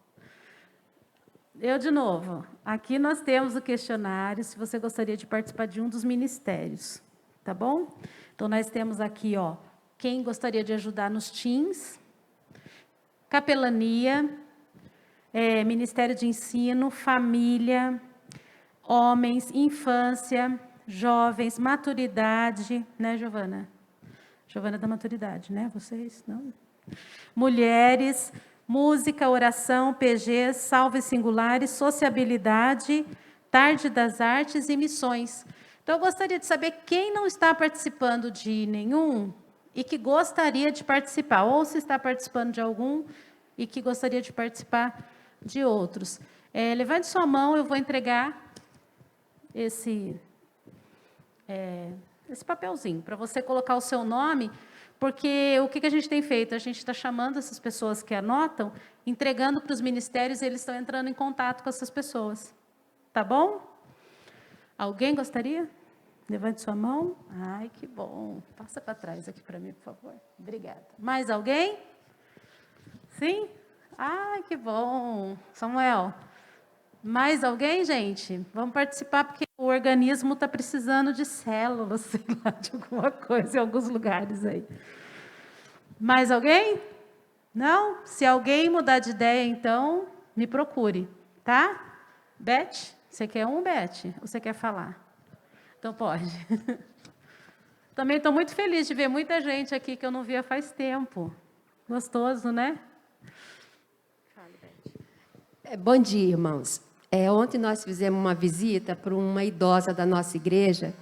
Eu, de novo, aqui nós temos o questionário, se você gostaria de participar de um dos ministérios, tá bom? Então, nós temos aqui, ó, quem gostaria de ajudar nos teams, capelania, Ministério de Ensino, família, homens, infância, jovens, maturidade, né, Giovana? Giovana da maturidade, né? Vocês, não? Mulheres, música, oração, PG, salve singulares, sociabilidade, tarde das artes e missões. Então, eu gostaria de saber quem não está participando de nenhum e que gostaria de participar, ou se está participando de algum e que gostaria de participar de outros. Levante sua mão, eu vou entregar esse papelzinho, para você colocar o seu nome, porque o que a gente tem feito? A gente está chamando essas pessoas que anotam, entregando para os ministérios, e eles estão entrando em contato com essas pessoas. Tá bom? Alguém gostaria? Levante sua mão. Ai, que bom. Passa para trás aqui para mim, por favor. Obrigada. Mais alguém? Sim? Ai, que bom. Samuel, mais alguém, gente? Vamos participar, porque o organismo está precisando de células, sei lá, de alguma coisa em alguns lugares aí. Mais alguém? Não? Se alguém mudar de ideia, então, me procure, tá? Beth, você quer um, Beth? Ou você quer falar? Então, pode. Também estou muito feliz de ver muita gente aqui que eu não via faz tempo. Gostoso, né? Fale, Beth. Bom dia, irmãos. Ontem nós fizemos uma visita para uma idosa da nossa igreja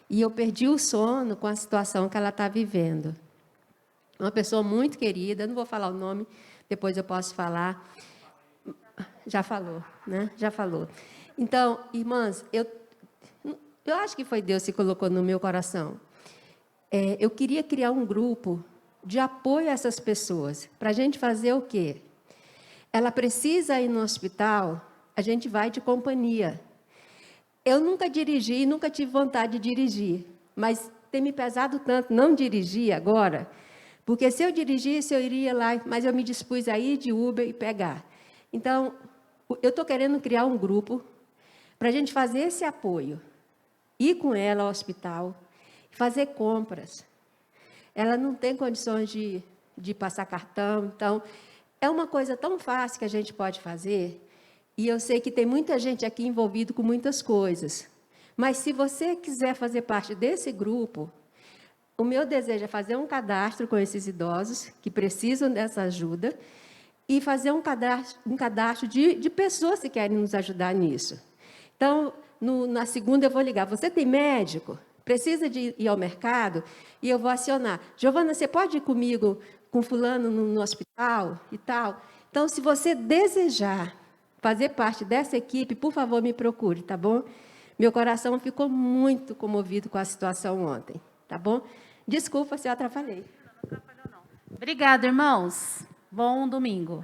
e eu perdi o sono com a situação que ela está vivendo. Uma pessoa muito querida, não vou falar o nome, depois eu posso falar. Já falou, né? Já falou. Então, irmãs, eu acho que foi Deus que colocou no meu coração. Eu queria criar um grupo de apoio a essas pessoas, para a gente fazer o quê? Ela precisa ir no hospital, a gente vai de companhia. Eu nunca dirigi, nunca tive vontade de dirigir, mas tem me pesado tanto não dirigir agora, porque se eu dirigisse, eu iria lá, mas eu me dispus a ir de Uber e pegar. Então, eu estou querendo criar um grupo para a gente fazer esse apoio, ir com ela ao hospital, fazer compras. Ela não tem condições de passar cartão, então, é uma coisa tão fácil que a gente pode fazer. E eu sei que tem muita gente aqui envolvida com muitas coisas. Mas se você quiser fazer parte desse grupo, o meu desejo é fazer um cadastro com esses idosos que precisam dessa ajuda e fazer um cadastro de pessoas que querem nos ajudar nisso. Então, na segunda eu vou ligar. Você tem médico? precisa de ir ao mercado e eu vou acionar. Giovana, você pode ir comigo com fulano no hospital e tal? Então, se você desejar fazer parte dessa equipe, por favor, me procure, tá bom? Meu coração ficou muito comovido com a situação ontem, tá bom? Desculpa se eu atrapalhei. Obrigada, irmãos. Bom domingo.